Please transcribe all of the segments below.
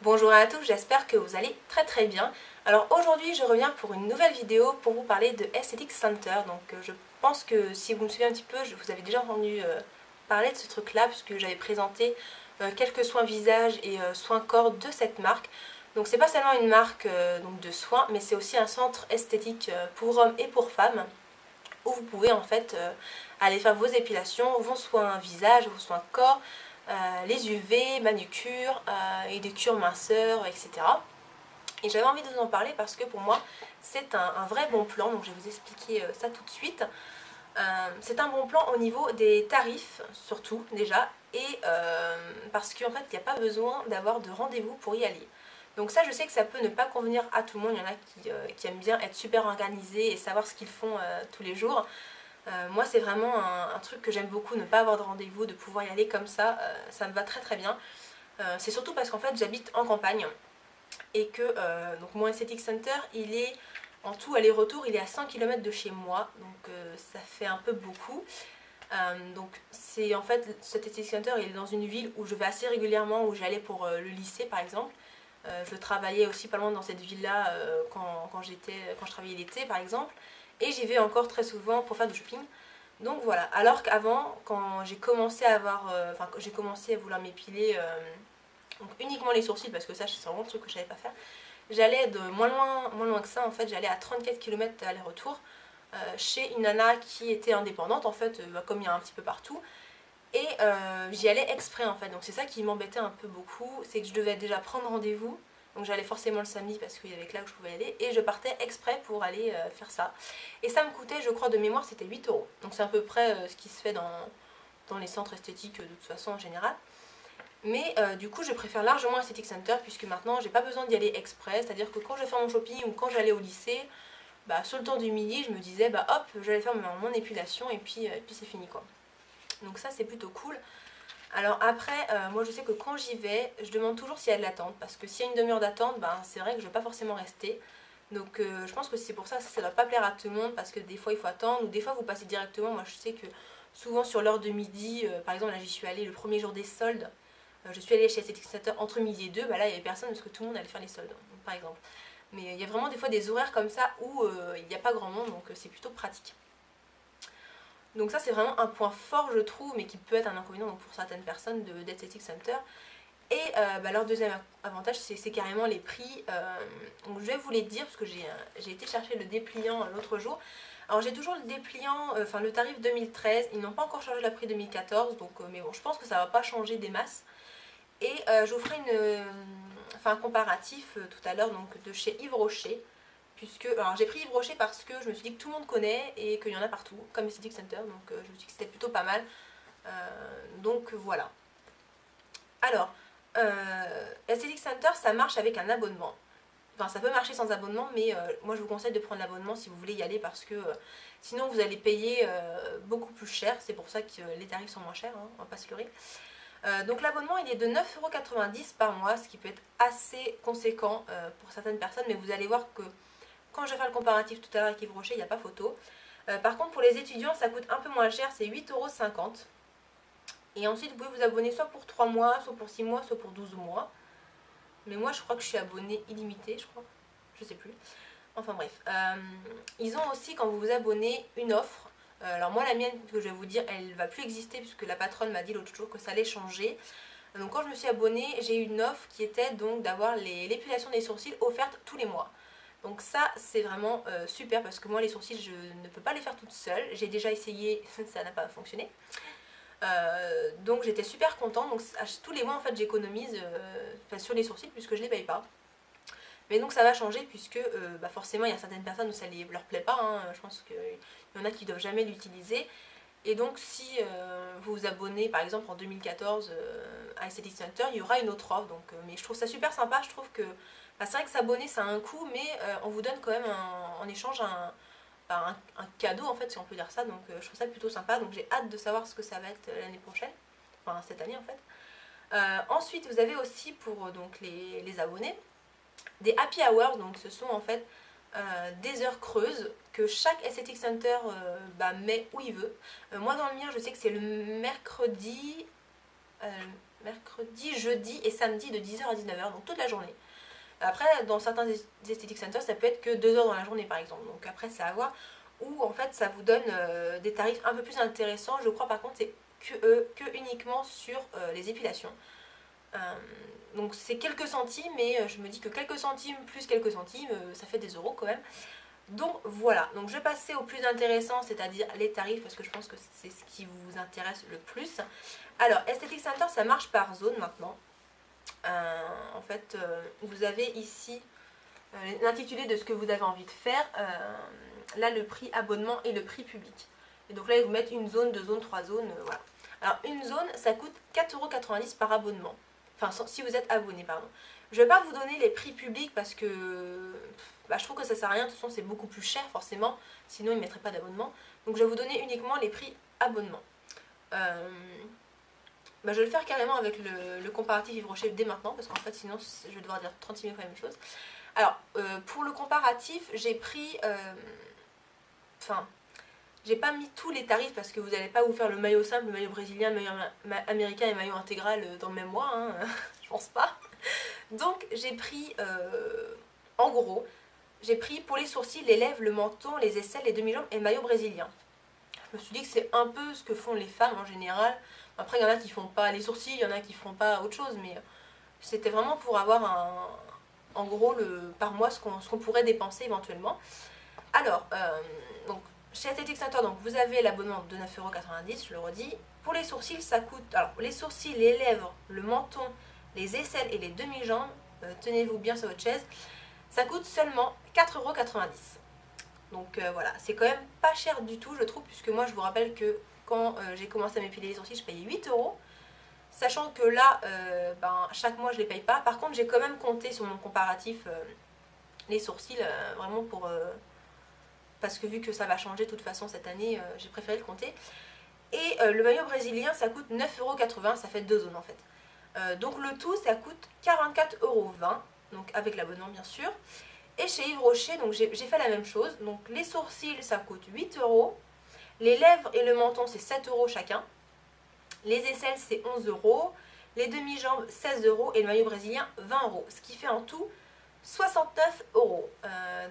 Bonjour à tous, j'espère que vous allez très bien. Alors aujourd'hui je reviens pour une nouvelle vidéo pour vous parler de Aesthetic Center. Donc je pense que si vous me suivez un petit peu, vous avez déjà entendu parler de ce truc là puisque j'avais présenté quelques soins visage et soins corps de cette marque. Donc c'est pas seulement une marque donc de soins, mais c'est aussi un centre esthétique pour hommes et pour femmes où vous pouvez en fait aller faire vos épilations, vos soins visage, vos soins corps, les UV, manucure et des cures minceurs, etc. Et j'avais envie de vous en parler parce que pour moi c'est un vrai bon plan, donc je vais vous expliquer ça tout de suite. C'est un bon plan au niveau des tarifs surtout déjà, et parce qu'en fait il n'y a pas besoin d'avoir de rendez-vous pour y aller. Donc ça je sais que ça peut ne pas convenir à tout le monde, il y en a qui aiment bien être super organisés et savoir ce qu'ils font tous les jours. Moi c'est vraiment un truc que j'aime beaucoup, ne pas avoir de rendez-vous, de pouvoir y aller comme ça me va très bien. C'est surtout parce qu'en fait j'habite en campagne et que donc mon Aesthetic Center il est en tout aller-retour il est à 100 km de chez moi, donc ça fait un peu beaucoup. Donc c'est en fait cet Aesthetic Center il est dans une ville où je vais assez régulièrement, où j'allais pour le lycée par exemple. Je travaillais aussi pas loin dans cette ville là quand je travaillais l'été par exemple, et j'y vais encore très souvent pour faire du shopping. Donc voilà, alors qu'avant, quand j'ai commencé à j'ai commencé à vouloir m'épiler donc uniquement les sourcils, parce que ça c'est vraiment le truc que je savais pas faire, j'allais de moins loin que ça en fait, j'allais à 34 km aller-retour chez une nana qui était indépendante en fait, comme il y a un petit peu partout, et j'y allais exprès en fait, donc c'est ça qui m'embêtait un peu beaucoup, c'est que je devais déjà prendre rendez-vous, donc j'allais forcément le samedi parce qu'il y avait que là où je pouvais aller, et je partais exprès pour aller faire ça. Et ça me coûtait, je crois de mémoire, c'était 8 €. Donc c'est à peu près ce qui se fait dans les centres esthétiques de toute façon en général. Mais du coup je préfère largement Aesthetic Center puisque maintenant j'ai pas besoin d'y aller exprès, c'est-à-dire que quand je vais faire mon shopping ou quand j'allais au lycée, bah, sur le temps du midi je me disais bah hop j'allais faire mon épilation et puis c'est fini quoi. Donc ça c'est plutôt cool. Alors après, moi je sais que quand j'y vais, je demande toujours s'il y a de l'attente, parce que s'il y a une demi-heure d'attente, ben, c'est vrai que je vais pas forcément rester. Donc je pense que c'est pour ça que ça ne doit pas plaire à tout le monde, parce que des fois il faut attendre, ou des fois vous passez directement. Moi je sais que souvent sur l'heure de midi, par exemple là j'y suis allée le premier jour des soldes, je suis allée chez Aesthetic Center entre midi et 2, bah là il n'y avait personne parce que tout le monde allait faire les soldes, par exemple. Mais il y a vraiment des fois des horaires comme ça où il n'y a pas grand monde, donc c'est plutôt pratique. Donc ça c'est vraiment un point fort je trouve, mais qui peut être un inconvénient donc pour certaines personnes d'Aesthetic Center. Et bah, leur deuxième avantage c'est carrément les prix. Donc je vais vous les dire parce que j'ai été chercher le dépliant l'autre jour. Alors j'ai toujours le dépliant, enfin le tarif 2013, ils n'ont pas encore changé le prix 2014, donc mais bon je pense que ça va pas changer des masses. Et je vous ferai un comparatif tout à l'heure donc de chez Yves Rocher. Alors j'ai pris Yves Rocher parce que je me suis dit que tout le monde connaît et qu'il y en a partout, comme Aesthetic Center, donc je me suis dit que c'était plutôt pas mal. Donc voilà. Alors, Aesthetic Center, ça marche avec un abonnement. Enfin, ça peut marcher sans abonnement, mais moi je vous conseille de prendre l'abonnement si vous voulez y aller parce que sinon vous allez payer beaucoup plus cher. C'est pour ça que les tarifs sont moins chers, hein, on va pas se leurrer. Donc l'abonnement il est de 9,90 € par mois, ce qui peut être assez conséquent pour certaines personnes, mais vous allez voir que quand je vais faire le comparatif tout à l'heure avec Yves Rocher, il n'y a pas photo. Par contre pour les étudiants ça coûte un peu moins cher, c'est 8,50 €. Et ensuite vous pouvez vous abonner soit pour 3 mois, soit pour 6 mois, soit pour 12 mois. Mais moi je crois que je suis abonnée illimitée, je crois. Je sais plus. Enfin bref. Ils ont aussi quand vous vous abonnez une offre. Alors moi la mienne que je vais vous dire elle va plus exister puisque la patronne m'a dit l'autre jour que ça allait changer. Donc quand je me suis abonnée j'ai eu une offre qui était donc d'avoir l'épilation des sourcils offerte tous les mois. Donc ça c'est vraiment super parce que moi les sourcils je ne peux pas les faire toute seule. J'ai déjà essayé, ça n'a pas fonctionné. Donc j'étais super contente, donc tous les mois en fait j'économise sur les sourcils puisque je les paye pas. Mais donc ça va changer puisque bah forcément il y a certaines personnes où ça ne leur plaît pas, hein. Je pense qu'il y en a qui ne doivent jamais l'utiliser. Et donc si vous vous abonnez par exemple en 2014 à Aesthetic Center, il y aura une autre offre. Donc, mais je trouve ça super sympa, je trouve que bah, c'est vrai que s'abonner ça a un coût, mais on vous donne quand même en échange un cadeau en fait si on peut dire ça, donc je trouve ça plutôt sympa, donc j'ai hâte de savoir ce que ça va être l'année prochaine, enfin cette année en fait. Ensuite vous avez aussi pour donc les abonnés des happy hours, donc ce sont en fait des heures creuses que chaque Aesthetic Center bah, met où il veut. Moi dans le mien je sais que c'est le mercredi, mercredi, jeudi et samedi de 10h à 19h, donc toute la journée. Après, dans certains Aesthetic Centers, ça peut être que 2 heures dans la journée par exemple, donc après c'est à voir. Ou en fait ça vous donne des tarifs un peu plus intéressants. Je crois par contre c'est que uniquement sur les épilations. Donc c'est quelques centimes, mais je me dis que quelques centimes plus quelques centimes, ça fait des euros quand même. Donc voilà, donc je vais passer au plus intéressant, c'est-à-dire les tarifs, parce que je pense que c'est ce qui vous intéresse le plus. Alors, Aesthetic Center, ça marche par zone maintenant. En fait, vous avez ici l'intitulé de ce que vous avez envie de faire. Là, le prix abonnement et le prix public. Et donc là, ils vous mettent une zone, 2 zones, 3 zones, voilà. Alors, une zone, ça coûte 4,90 € par abonnement. Enfin, si vous êtes abonné, pardon. Je ne vais pas vous donner les prix publics parce que je trouve que ça sert à rien. De toute façon, c'est beaucoup plus cher, forcément. Sinon, ils ne mettraient pas d'abonnement. Donc, je vais vous donner uniquement les prix abonnement. Je vais le faire carrément avec le comparatif Yves Rocher dès maintenant, parce qu'en fait sinon je vais devoir dire 36 000 fois la même chose. Alors pour le comparatif, j'ai pris, j'ai pas mis tous les tarifs parce que vous n'allez pas vous faire le maillot simple, le maillot brésilien, le maillot américain et le maillot intégral dans le même mois, hein, je pense pas. Donc j'ai pris, en gros, j'ai pris pour les sourcils, les lèvres, le menton, les aisselles, les demi-jambes et le maillot brésilien. Je me suis dit que c'est un peu ce que font les femmes en général. Après, il y en a qui font pas les sourcils, il y en a qui font pas autre chose, mais c'était vraiment pour avoir en gros par mois ce qu'on pourrait dépenser éventuellement. Alors, donc, chez Aesthetic Center, donc, vous avez l'abonnement de 9,90 €, je le redis. Pour les sourcils, ça coûte. Alors, les sourcils, les lèvres, le menton, les aisselles et les demi-jambes, tenez-vous bien sur votre chaise, ça coûte seulement 4,90 €. Donc voilà, c'est quand même pas cher du tout, je trouve, puisque moi je vous rappelle que quand j'ai commencé à m'épiler les sourcils, je payais 8 €. Sachant que là, chaque mois je les paye pas. Par contre, j'ai quand même compté sur mon comparatif les sourcils, vraiment parce que vu que ça va changer de toute façon cette année, j'ai préféré le compter. Et le maillot brésilien, ça coûte 9,80 €, ça fait 2 zones en fait. Donc le tout, ça coûte 44,20 €, donc avec l'abonnement bien sûr. Et chez Yves Rocher, donc j'ai fait la même chose. Donc les sourcils, ça coûte 8 €. Les lèvres et le menton, c'est 7 € chacun. Les aisselles, c'est 11 €. Les demi-jambes, 16 €. Et le maillot brésilien, 20 €. Ce qui fait en tout 69 €.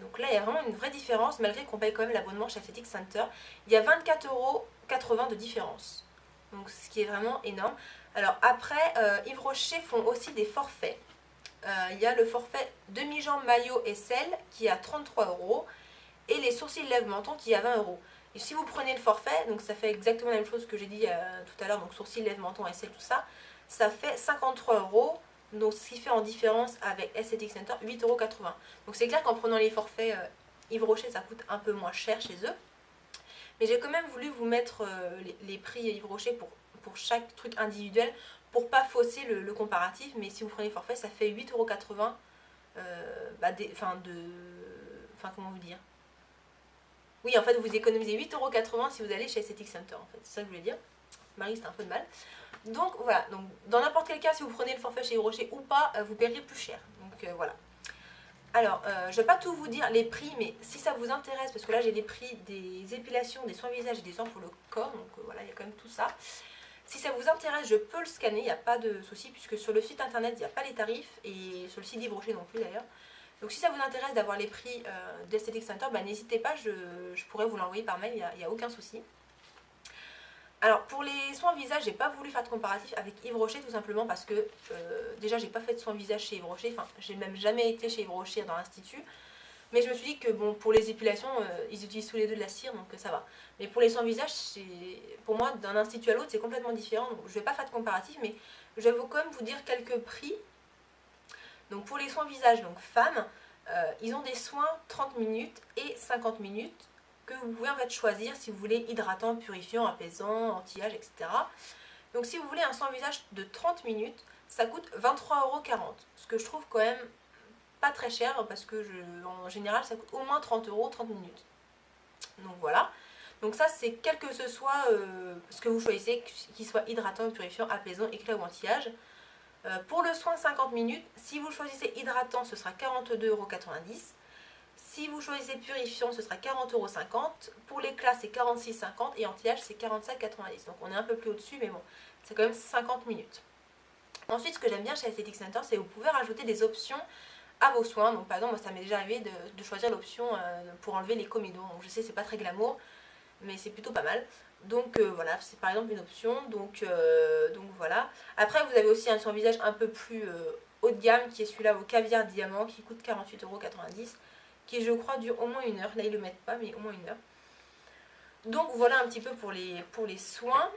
Donc là, il y a vraiment une vraie différence, malgré qu'on paye quand même l'abonnement chez Aesthetic Center. Il y a 24,80 € de différence. Donc ce qui est vraiment énorme. Alors après, Yves Rocher font aussi des forfaits. Il y a le forfait demi-jambe, maillot et aisselle qui est à 33 € et les sourcils, lèvres, menton qui est à 20 €. Et si vous prenez le forfait, donc ça fait exactement la même chose que j'ai dit tout à l'heure, donc sourcils, lèvres, menton, aisselle, tout ça, ça fait 53 €. Donc ce qui fait en différence avec Aesthetic Center 8,80 €. Donc c'est clair qu'en prenant les forfaits Yves Rocher, ça coûte un peu moins cher chez eux. Mais j'ai quand même voulu vous mettre les prix Yves Rocher pour chaque truc individuel, pour pas fausser le comparatif. Mais si vous prenez forfait, ça fait 8,80 €, comment vous dire, oui, en fait vous économisez 8,80 € si vous allez chez Aesthetic Center, en fait, c'est ça que je voulais dire. Marie, c'était un peu de mal. Donc voilà, donc dans n'importe quel cas, si vous prenez le forfait chez Yves Rocher ou pas, vous payerez plus cher. Donc voilà. Alors, je ne vais pas tout vous dire les prix, mais si ça vous intéresse, parce que là j'ai les prix des épilations, des soins visage et des soins pour le corps, donc voilà, il y a quand même tout ça. Si ça vous intéresse, je peux le scanner, il n'y a pas de souci, puisque sur le site internet, il n'y a pas les tarifs, et sur le site d'Yves Rocher non plus d'ailleurs. Donc si ça vous intéresse d'avoir les prix d'Aesthetic Center, n'hésitez pas, je pourrais vous l'envoyer par mail, il n'y a aucun souci. Alors pour les soins visage, j'ai pas voulu faire de comparatif avec Yves Rocher, tout simplement parce que déjà j'ai pas fait de soins visage chez Yves Rocher, enfin j'ai même jamais été chez Yves Rocher dans l'institut. Mais je me suis dit que bon, pour les épilations, ils utilisent tous les deux de la cire, donc ça va. Mais pour les soins visage, pour moi, d'un institut à l'autre, c'est complètement différent. Donc je vais pas faire de comparatif, mais je vais quand même vous dire quelques prix. Donc pour les soins visage, donc femmes, ils ont des soins 30 minutes et 50 minutes que vous pouvez en fait choisir si vous voulez hydratant, purifiant, apaisant, anti-âge, etc. Donc si vous voulez un soin visage de 30 minutes, ça coûte 23,40 €. Ce que je trouve quand même pas très cher parce que en général ça coûte au moins 30 € 30 minutes. Donc voilà. Donc ça c'est quel que ce soit ce que vous choisissez, qu'il soit hydratant, purifiant, apaisant, éclat ou anti-âge. Pour le soin 50 minutes, si vous choisissez hydratant, ce sera 42,90 €. Si vous choisissez purifiant, ce sera 40,50 €. Pour l'éclat, c'est 46,50 € et anti-âge, c'est 47,90 €. Donc on est un peu plus au-dessus, mais bon, c'est quand même 50 minutes. Ensuite, ce que j'aime bien chez Aesthetic Center, c'est que vous pouvez rajouter des options à vos soins. Donc par exemple, moi, ça m'est déjà arrivé de choisir l'option pour enlever les comédons. Donc je sais, c'est pas très glamour, mais c'est plutôt pas mal. Donc voilà, c'est par exemple une option. Donc voilà. Après, vous avez aussi un soin visage un peu plus haut de gamme, qui est celui-là au caviar diamant, qui coûte 48,90 €, qui je crois dure au moins 1 heure. Là, ils le mettent pas, mais au moins 1 heure. Donc voilà un petit peu pour les soins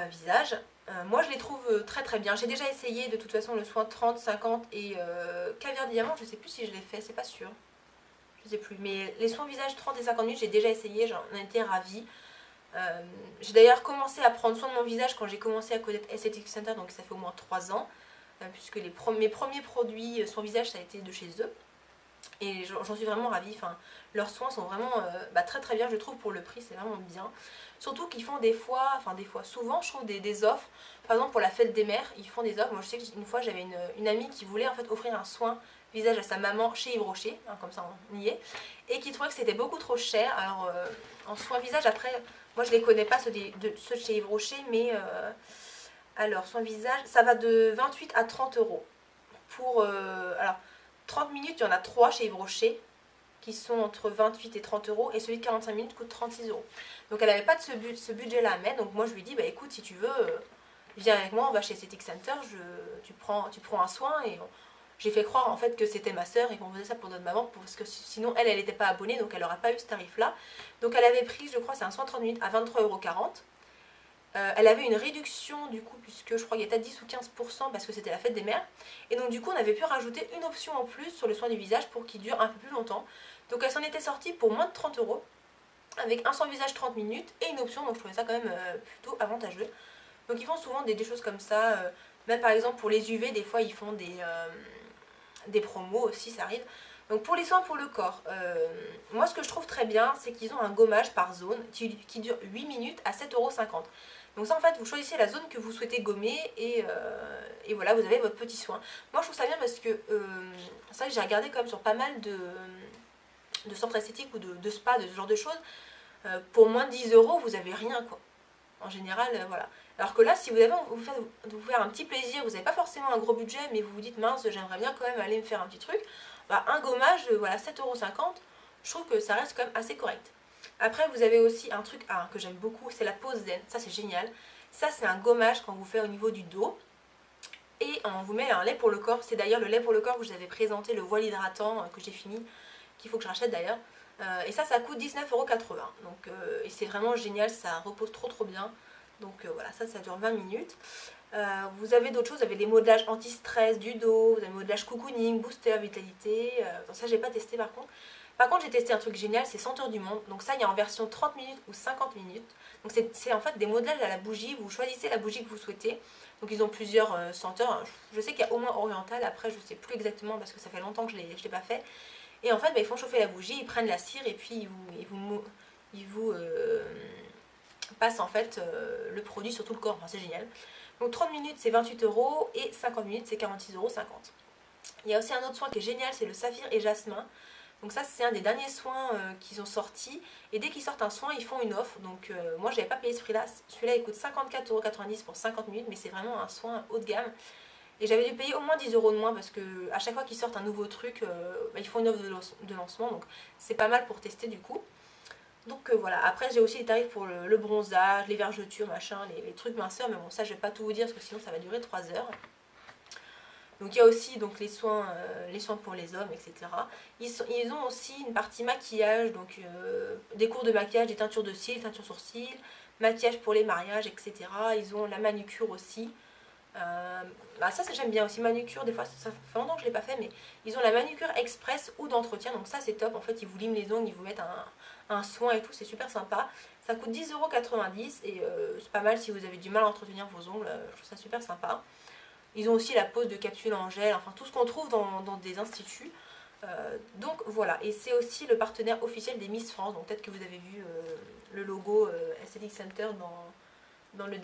visage. Moi je les trouve très très bien. J'ai déjà essayé de toute façon le soin 30, 50 et caviar diamant. Je sais plus si je l'ai fait, c'est pas sûr. Je sais plus. Mais les soins visage 30 et 50 minutes, j'ai déjà essayé, j'en étais ravie. J'ai d'ailleurs commencé à prendre soin de mon visage quand j'ai commencé à connaître Aesthetic Center, donc ça fait au moins 3 ans. Puisque mes premiers produits soins visage, ça a été de chez eux. Et j'en suis vraiment ravie. Enfin, leurs soins sont vraiment très très bien, je trouve, pour le prix, c'est vraiment bien. Surtout qu'ils font des fois, souvent, je trouve des offres. Par exemple, pour la fête des mères, ils font des offres. Moi, je sais qu'une fois, j'avais une amie qui voulait en fait offrir un soin visage à sa maman chez Yves Rocher, hein, comme ça on y est, et qui trouvait que c'était beaucoup trop cher. Alors, en soin visage, après, moi je les connais pas, ceux de chez Yves Rocher, mais alors, soin visage, ça va de 28 à 30 €. Alors, 30 minutes, il y en a 3 chez Yves Rocher, qui sont entre 28 et 30 €, et celui de 45 minutes coûte 36 €. Donc elle n'avait pas de ce budget-là à mettre, donc moi je lui dis, bah écoute, si tu veux, viens avec moi, on va chez Aesthetic Center, tu prends un soin, et j'ai fait croire en fait que c'était ma soeur et qu'on faisait ça pour notre maman, parce que sinon elle n'était pas abonnée, donc elle n'aurait pas eu ce tarif-là. Donc elle avait pris, je crois, c'est un soin 30 minutes à 23,40 €. Elle avait une réduction du coup, puisque je crois qu'il y a peut-être 10 ou 15% parce que c'était la fête des mères. Et donc du coup on avait pu rajouter une option en plus sur le soin du visage pour qu'il dure un peu plus longtemps. Donc elle s'en était sortie pour moins de 30 €, avec un soin visage 30 minutes et une option, donc je trouvais ça quand même plutôt avantageux. Donc ils font souvent des choses comme ça, même par exemple pour les UV, des fois ils font des promos aussi, ça arrive. Donc pour les soins pour le corps, moi ce que je trouve très bien, c'est qu'ils ont un gommage par zone qui dure 8 minutes à 7,50 €. Donc ça en fait, vous choisissez la zone que vous souhaitez gommer, et voilà, vous avez votre petit soin. Moi je trouve ça bien parce que c'est vrai que j'ai regardé quand même sur pas mal de centres esthétiques ou de spa, de ce genre de choses. Pour moins de 10 €, vous avez rien quoi. En général, voilà. Alors que là, si vous avez envie de vous faire un petit plaisir, vous n'avez pas forcément un gros budget, mais vous vous dites mince, j'aimerais bien quand même aller me faire un petit truc, bah, un gommage, voilà, 7,50 €, je trouve que ça reste quand même assez correct. Après, vous avez aussi un truc que j'aime beaucoup, c'est la pose zen. Ça, c'est génial. Ça, c'est un gommage qu'on vous fait au niveau du dos. Et on vous met un lait pour le corps. C'est d'ailleurs le lait pour le corps que je vous avais présenté, le voile hydratant que j'ai fini, qu'il faut que je rachète d'ailleurs. Et ça coûte 19,80 €. Donc, et c'est vraiment génial, ça repose trop trop bien. Donc voilà, ça dure 20 minutes. Vous avez d'autres choses, vous avez des modelages anti-stress du dos, vous avez des modelages cocooning, booster, vitalité. Ça, j'ai pas testé par contre. Par contre, j'ai testé un truc génial, c'est Senteur du Monde. Donc ça, il y a en version 30 minutes ou 50 minutes. Donc c'est en fait des modelages à la bougie. Vous choisissez la bougie que vous souhaitez. Donc ils ont plusieurs senteurs. Je sais qu'il y a au moins oriental. Après, je sais plus exactement parce que ça fait longtemps que je l'ai pas fait. Et en fait, ils font chauffer la bougie, ils prennent la cire et puis ils vous passent en fait le produit sur tout le corps. Enfin, c'est génial. Donc 30 minutes, c'est 28 € et 50 minutes, c'est 46,50 €. Il y a aussi un autre soin qui est génial, c'est le saphir et jasmin. Donc ça, c'est un des derniers soins qu'ils ont sortis. Et dès qu'ils sortent un soin, ils font une offre. Donc moi, je n'avais pas payé ce prix-là. Celui-là, il coûte 54,90 € pour 50 minutes. Mais c'est vraiment un soin haut de gamme. Et j'avais dû payer au moins 10 € de moins parce que à chaque fois qu'ils sortent un nouveau truc, ils font une offre de lancement. Donc c'est pas mal pour tester du coup. Donc voilà. Après, j'ai aussi les tarifs pour le bronzage, les vergetures, machin, les trucs minceurs. Mais bon, ça, je vais pas tout vous dire parce que sinon, ça va durer 3 heures. Donc il y a aussi donc, les soins pour les hommes, etc. Ils ont aussi une partie maquillage, donc des cours de maquillage, des teintures de cils, teintures sourcils, maquillage pour les mariages, etc. Ils ont la manucure aussi. Ça j'aime bien aussi, manucure, des fois ça fait longtemps que je ne l'ai pas fait, mais ils ont la manucure express ou d'entretien, donc ça c'est top. En fait, ils vous liment les ongles, ils vous mettent un soin et tout, c'est super sympa. Ça coûte 10,90 € et c'est pas mal si vous avez du mal à entretenir vos ongles, je trouve ça super sympa. Ils ont aussi la pose de capsules en gel, enfin tout ce qu'on trouve dans des instituts. Donc voilà, et c'est aussi le partenaire officiel des Miss France. Donc peut-être que vous avez vu le logo Aesthetic Center dans la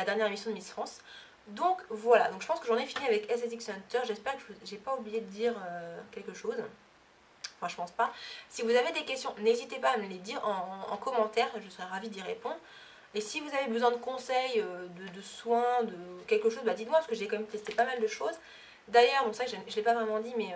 dernière émission de Miss France. Donc voilà, donc je pense que j'en ai fini avec Aesthetic Center. J'espère que j'ai pas oublié de dire quelque chose. Enfin, je pense pas. Si vous avez des questions, n'hésitez pas à me les dire en commentaire, je serai ravie d'y répondre. Et si vous avez besoin de conseils, de soins, de quelque chose, bah dites-moi parce que j'ai quand même testé pas mal de choses. D'ailleurs, donc ça je ne l'ai pas vraiment dit, mais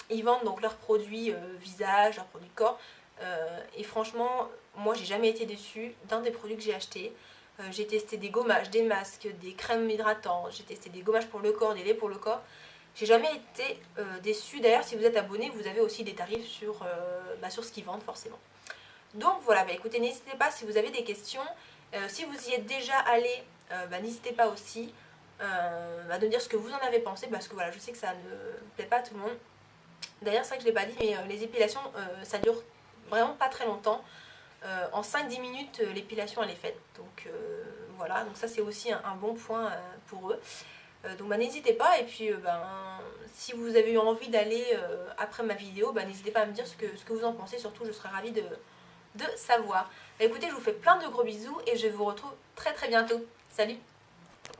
ils vendent donc leurs produits visage, leurs produits corps. Et franchement, moi j'ai jamais été déçue d'un des produits que j'ai acheté. J'ai testé des gommages, des masques, des crèmes hydratantes, j'ai testé des gommages pour le corps, des laits pour le corps. J'ai jamais été déçue. D'ailleurs, si vous êtes abonné, vous avez aussi des tarifs sur ce qu'ils vendent forcément. Donc voilà, bah écoutez, n'hésitez pas si vous avez des questions. Si vous y êtes déjà allé, n'hésitez pas aussi de me dire ce que vous en avez pensé, parce que voilà, je sais que ça ne plaît pas à tout le monde. D'ailleurs, c'est vrai que je ne l'ai pas dit, mais les épilations, ça dure vraiment pas très longtemps. En 5-10 minutes, l'épilation elle est faite. Donc voilà, donc ça c'est aussi un bon point pour eux. Donc n'hésitez pas, et puis si vous avez eu envie d'aller après ma vidéo, n'hésitez pas à me dire ce que vous en pensez, surtout je serais ravie de savoir. Écoutez, je vous fais plein de gros bisous et je vous retrouve très très bientôt. Salut!